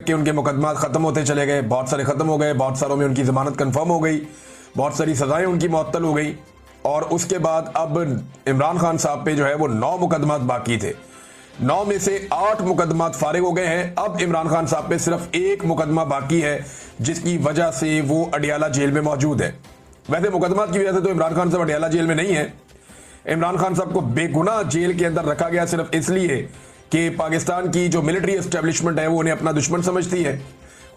कि उनके मुकदमा खत्म होते चले गए, बहुत सारे खत्म हो गए, बहुत सारों में उनकी जमानत कंफर्म हो गई, बहुत सारी सजाएं उनकी मुअत्तल हो गई। और उसके बाद अब इमरान खान साहब पे जो है वो 9 मुकदमात बाकी थे, 9 में से 8 मुकदमात फारिग हो गए हैं। अब इमरान खान साहब पे सिर्फ 1 मुकदमा बाकी है, जिसकी वजह से वो अडियाला जेल में मौजूद है। वैसे मुकदमात की वजह से तो इमरान खान साहब अडियाला जेल में नहीं है। इमरान खान साहब को बेगुनाह जेल के अंदर रखा गया सिर्फ इसलिए कि पाकिस्तान की जो मिलिट्री एस्टेब्लिशमेंट है वो उन्हें अपना दुश्मन समझती है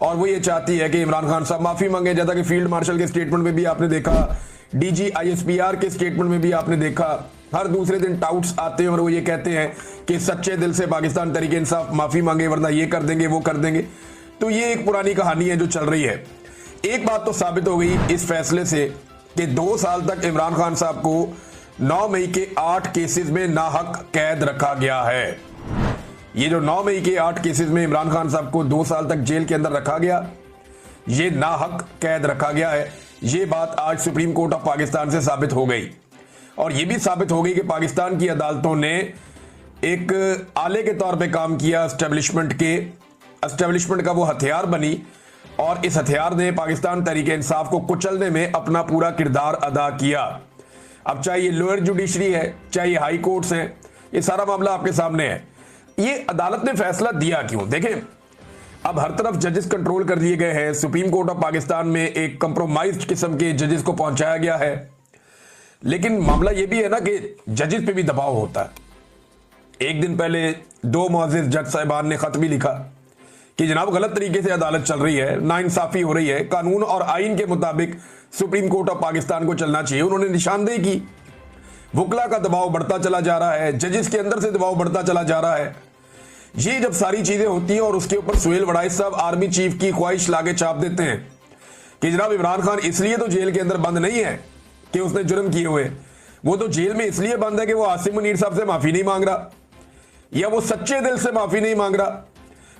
और वो ये चाहती है कि इमरान खान साहब माफी मांगे। जैसा कि फील्ड मार्शल के स्टेटमेंट में भी आपने देखा, डीजी आईएसपीआर के स्टेटमेंट में भी आपने देखा, हर दूसरे दिन टाउट्स आते हैं और वो ये कहते हैं कि सच्चे दिल से पाकिस्तान तहरीक इंसाफ माफी मांगे वरना ये कर देंगे वो कर देंगे। तो ये एक पुरानी कहानी है जो चल रही है। एक बात तो साबित हो गई इस फैसले से कि 2 साल तक इमरान खान साहब को 9 मई के 8 केसेस में नाहक कैद रखा गया है। ये जो 9 मई के 8 केसेस में इमरान खान साहब को 2 साल तक जेल के अंदर रखा गया, ये नाहक कैद रखा गया है। ये बात आज सुप्रीम कोर्ट ऑफ पाकिस्तान से साबित हो गई और ये भी साबित हो गई कि पाकिस्तान की अदालतों ने एक आले के तौर पे काम किया, एस्टेब्लिशमेंट का वो हथियार बनी और इस हथियार ने पाकिस्तान तहरीक इंसाफ को कुचलने में अपना पूरा किरदार अदा किया। अब चाहे ये लोअर जुडिशरी है, चाहे ये हाई कोर्ट्स हैं, ये सारा मामला आपके सामने है। ये अदालत ने फैसला दिया क्यों? देखें, अब हर तरफ जजेस कंट्रोल कर दिए गए हैं। सुप्रीम कोर्ट ऑफ पाकिस्तान में एक कंप्रोमाइज्ड किस्म के जजेस को पहुंचाया गया है, लेकिन मामला यह भी है ना कि जजेस पे भी दबाव होता है। एक दिन पहले 2 मुअज़्ज़िज़ जज साहिबान ने खत भी लिखा कि जनाब गलत तरीके से अदालत चल रही है, नाइंसाफी हो रही है, कानून और आइन के मुताबिक सुप्रीम कोर्ट ऑफ पाकिस्तान को चलना चाहिए। उन्होंने निशानदेही की, वकला का दबाव बढ़ता चला जा रहा है, जजेस के अंदर से दबाव बढ़ता चला जा रहा है। ये जब सारी चीजें होती हैं और उसके ऊपर सुहेल वड़ाइच साहब आर्मी चीफ की ख्वाहिश लाके छाप देते हैं कि जनाब इमरान खान इसलिए तो जेल के अंदर बंद नहीं है कि उसने जुर्म किए हुए, वो तो जेल में इसलिए बंद है कि वो आसिम मुनीर साहब से माफी नहीं मांग रहा या वो सच्चे दिल से माफी नहीं मांग रहा।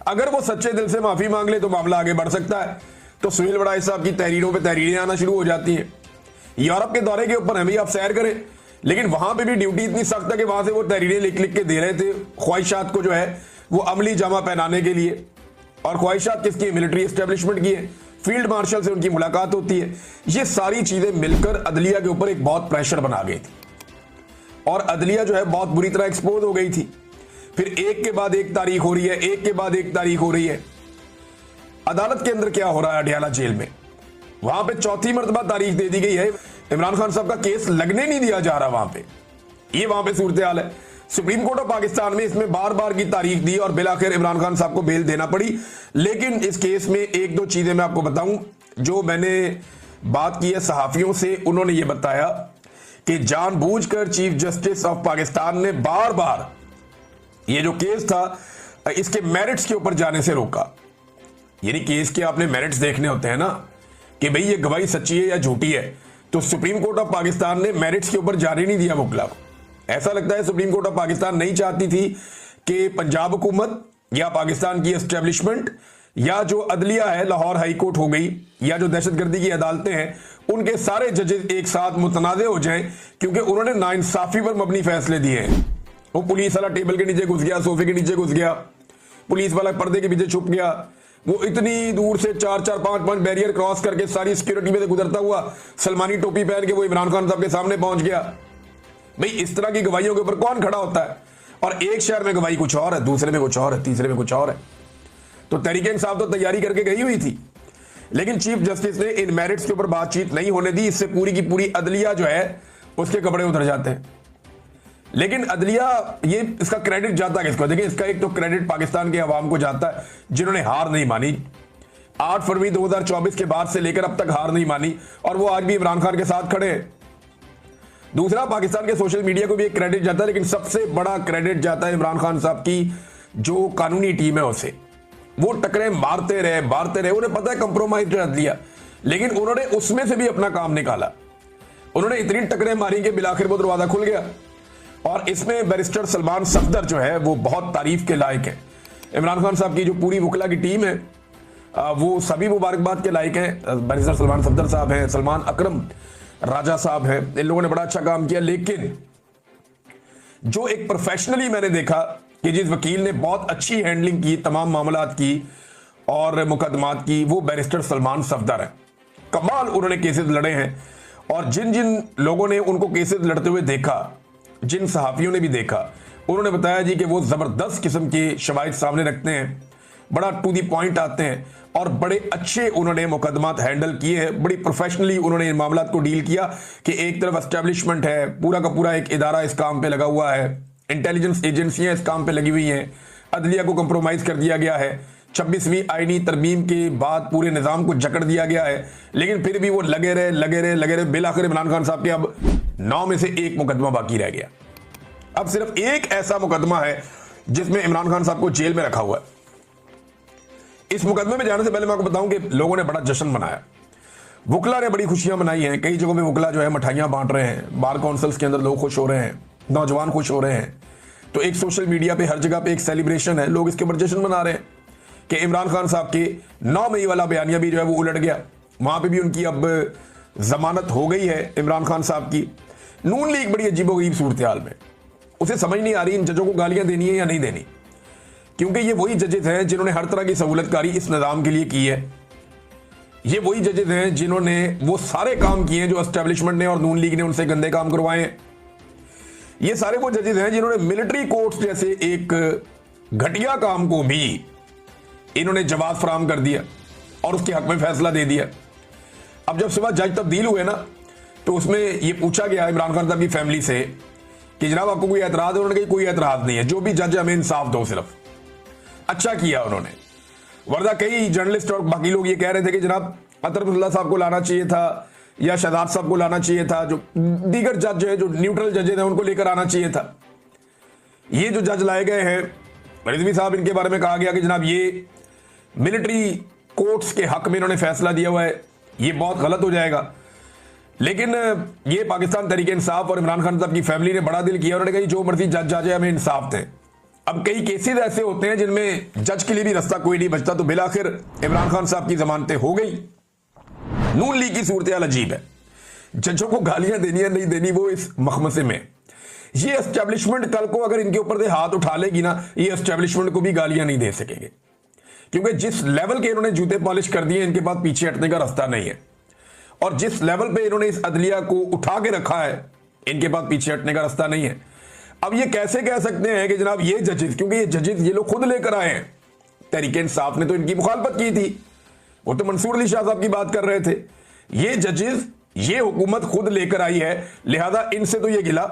अगर वो सच्चे दिल से माफी मांग ले तो मामला आगे बढ़ सकता है। तो सुहेल वड़ाइच साहब की तहरीरों पर तहरीरें आना शुरू हो जाती हैं। यूरोप के दौरे के ऊपर है भाई, आप सैर करें, लेकिन वहां पे भी ड्यूटी इतनी सख्त है कि वहां से वो तहरीरें लिख लिख के दे रहे थे ख्वाहिशात को जो है वो अमली जामा पहनाने के लिए। और ख्वाहिशात किसकी है? मिलिट्री एस्टेब्लिशमेंट की है। फील्ड मार्शल से उनकी मुलाकात होती है। ये सारी चीजें मिलकर अदलिया के ऊपर एक बहुत प्रेशर बना गई थी और अदलिया जो है बहुत बुरी तरह एक्सपोज हो गई थी। फिर एक के बाद एक तारीख हो रही है, एक के बाद एक तारीख हो रही है। अदालत के अंदर क्या हो रहा है? अडियाला जेल में वहां पे 4थी मरतबा तारीख दे दी गई है। इमरान खान साहब का केस लगने नहीं दिया जा रहा वहां पे। ये वहां पे सूरत हाल है। सुप्रीम कोर्ट ऑफ पाकिस्तान में इसमें बार बार की तारीख दी और बिलाखिर इमरान खान साहब को बेल देना पड़ी। लेकिन इस केस में 1-2 चीजें मैं आपको बताऊं, जो मैंने बात की है सहाफियों से, उन्होंने ये बताया कि जानबूझकर चीफ जस्टिस ऑफ पाकिस्तान ने बार बार ये जो केस था इसके मेरिट्स के ऊपर जाने से रोका। यानी केस के आपने मेरिट्स देखने होते हैं ना कि भाई ये गवाही सच्ची है या झूठी है। तो सुप्रीम कोर्ट ऑफ पाकिस्तान ने मेरिट्स के ऊपर जाने नहीं दिया मुकला को। ऐसा लगता है सुप्रीम कोर्ट ऑफ पाकिस्तान नहीं चाहती थी कि पंजाब हुकूमत या पाकिस्तान की एस्टेब्लिशमेंट या जो अदलिया है, लाहौर हाई कोर्ट हो गई, या जो दहशतगर्दी की अदालतें हैं, उनके सारे जजेस एक साथ मुतनाज़े हो जाएं, क्योंकि उन्होंने नाइंसाफी पर मबनी फैसले दिए हैं। वो पुलिस वाला टेबल के नीचे घुस गया, सोफे के नीचे घुस गया, पुलिस वाला पर्दे के पीछे छुप गया, वो इतनी दूर से 4-4, 5-5 बैरियर क्रॉस करके सारी सिक्योरिटी में से गुजरता हुआ सलमानी टोपी पहन के वो इमरान खान साहब के सामने पहुंच गया। भाई इस तरह की गवाहियों के ऊपर कौन खड़ा होता है? और एक शहर में गवाही कुछ और है, दूसरे में कुछ और है, तीसरे में कुछ और है। तो तहरीक इंसाफ तो तैयारी करके गई हुई थी, लेकिन चीफ जस्टिस ने इन मेरिट्स के ऊपर बातचीत नहीं होने दी। इससे पूरी की पूरी अदलिया जो है उसके कपड़े उतर जाते हैं। लेकिन अदलिया, ये इसका क्रेडिट जाता है किसको? देखिए, इसका एक तो क्रेडिट पाकिस्तान के अवाम को जाता है जिन्होंने हार नहीं मानी। 8 फरवरी 2024 के बाद से लेकर अब तक हार नहीं मानी और वो आज भी इमरान खान के साथ खड़े हैं। दूसरा, पाकिस्तान के सोशल मीडिया को भी एक क्रेडिट जाता है, लेकिन सबसे बड़ा क्रेडिट जाता है इमरान खान साहब की जो कानूनी टीम है उसे। वो टकरे मारते रहे, उन्हें पता है कंप्रोमाइज कर दिया, लेकिन उन्होंने उसमें से भी अपना काम निकाला। उन्होंने इतनी टकरे मारी कि बिलाखिर वो दरवाजा खुल गया। और इसमें बैरिस्टर सलमान सफदर जो है वो बहुत तारीफ के लायक है। इमरान खान साहब की जो पूरी वकला की टीम है वो सभी मुबारकबाद के लायक है। बैरिस्टर सलमान सफदर साहब हैं, सलमान अकरम राजा साहब हैं, इन लोगों ने बड़ा अच्छा काम किया। लेकिन जो एक प्रोफेशनली मैंने देखा कि जिस वकील ने बहुत अच्छी हैंडलिंग की तमाम मामलात की और मुकदमात की, वो बैरिस्टर सलमान सफदर है। कमाल उन्होंने केसेस लड़े हैं, और जिन जिन लोगों ने उनको केसेस लड़ते हुए देखा, जिन सहाफियों ने भी देखा, उन्होंने बताया जी कि वो जबरदस्त किस्म के शवाहिद सामने रखते हैं, बड़ा टू दी पॉइंट आते हैं, और बड़े अच्छे उन्होंने मुकदमात हैंडल किए हैं। बड़ी प्रोफेशनली उन्होंने इन मामलों को डील किया कि एक तरफ एस्टेब्लिशमेंट है, पूरा का पूरा एक इदारा इस काम पे लगा हुआ है, इंटेलिजेंस एजेंसियां इस काम पे लगी हुई हैं, अदलिया को कंप्रोमाइज कर दिया गया है, 26वीं आईनी तरमीम के बाद पूरे निज़ाम को जकड़ दिया गया है, लेकिन फिर भी वो लगे रहे। बिलाखिर इमरान खान साहब के अब 9 में से 1 मुकदमा बाकी रह गया। अब सिर्फ एक ऐसा मुकदमा है जिसमें इमरान खान साहब को जेल में रखा हुआ है। इस मुकदमे में जाने से पहले मैं आपको बताऊं कि लोगों ने बड़ा जश्न मनाया, वुकला ने बड़ी खुशियां मनाई हैं। कई जगहों पे वुकला जो है मिठाइयां बांट रहे हैं, बार काउंसिल्स के अंदर लोग खुश हो रहे हैं, नौजवान खुश हो रहे हैं। तो एक सोशल मीडिया पे हर जगह पे एक सेलिब्रेशन है, लोग इसके ऊपर जश्न मना रहे हैं कि इमरान खान साहब के 9 मई वाला बयानिया भी जो है वो उलट गया। वहां पे भी उनकी अब जमानत हो गई है इमरान खान साहब की। नून लीग बड़ी अजीबोगरीब सूरत हाल में, उसे समझ नहीं आ रही इन जजों को गालियां देनी है या नहीं देनी, क्योंकि ये वही जजेस हैं जिन्होंने हर तरह की सहूलतकारी इस निज़ाम के लिए की है। ये वही जजेस हैं जिन्होंने वो सारे काम किए हैं जो एस्टेब्लिशमेंट ने और नून लीग ने उनसे गंदे काम करवाए हैं। ये सारे वो जजेस हैं जिन्होंने मिलिट्री कोर्ट्स जैसे एक घटिया काम को भी इन्होंने जवाब फराहम कर दिया और उसके हक में फैसला दे दिया। अब जब सुबह जज तब्दील हुए ना, तो उसमें ये पूछा गया इमरान खान साहब की फैमिली से कि जनाब आपको कोई एतराज है? उन्होंने कहा कोई एतराज नहीं है, जो भी जज हमें इंसाफ दो। सिर्फ अच्छा किया उन्होंने, वरना कई जर्नलिस्ट और बाकी लोग ये कह रहे थे कि जनाब अतरफुल्ला साहब को लाना चाहिए था या शहजाद साहब को लाना चाहिए था, जो दीगर जज है, जो न्यूट्रल जजेज हैं, उनको लेकर आना चाहिए था। ये जो जज लाए गए हैं रिजवी साहब, इनके बारे में कहा गया कि जनाब ये मिलिट्री कोर्ट्स के हक में इन्होंने फैसला दिया हुआ है, ये बहुत गलत हो जाएगा। लेकिन ये पाकिस्तान तहरीक इंसाफ और इमरान खान साहब की फैमिली ने बड़ा दिल किया, उन्होंने कहा जो मर्जी जज आ जाए हमें इंसाफ दें। अब कई केसेस ऐसे होते हैं जिनमें जज के लिए भी रास्ता कोई नहीं बचता, तो बिलाखिर इमरान खान साहब की जमानतें हो गई। नून लीग की सूरत हाल अजीब है, जजों को गालियां देनी है नहीं देनी वो इस मखमसे में। ये एस्टेब्लिशमेंट कल को अगर इनके ऊपर से हाथ उठा लेगी ना, ये एस्टेब्लिशमेंट को भी गालियां नहीं दे सकेंगे, क्योंकि जिस लेवल के इन्होंने जूते पॉलिश कर दिए इनके पास पीछे हटने का रास्ता नहीं है, और जिस लेवल पे इन्होंने इस अदलिया को उठा के रखा है इनके पास पीछे हटने का रास्ता नहीं है। अब ये कैसे कह सकते हैं कि जनाब ये जजेस, क्योंकि ये जजेस ये लोग खुद लेकर आए हैं, तहरीक इंसाफ ने तो इनकी मुखालफत की थी, वो तो मंसूर अली शाह साहब की बात कर रहे थे। ये जजेस ये हुकूमत खुद लेकर आई है, लिहाजा इनसे तो ये गिला